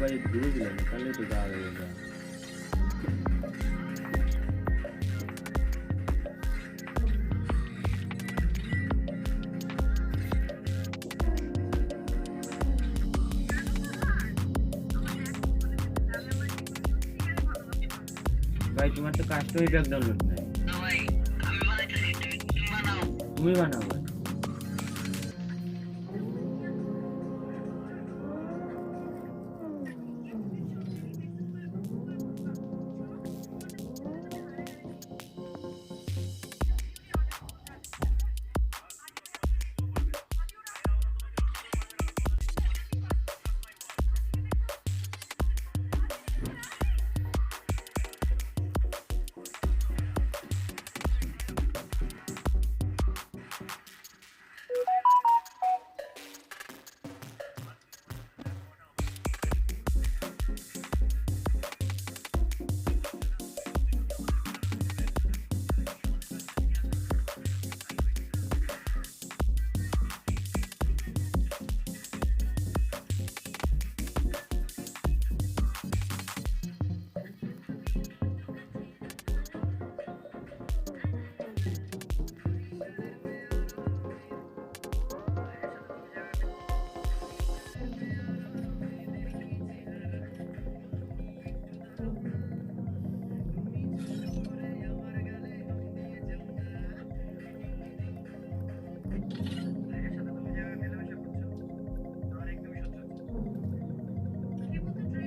ভাই দিয়ে দিলাম তাহলে তো যাওয়া যাবে না। ভাই তোমার তো কাস্টমাইজ ব্যাক ডাউনলোড নাই। না ভাই আমি বানাইতেছি, তুমি বানাও। তুমি বানাও।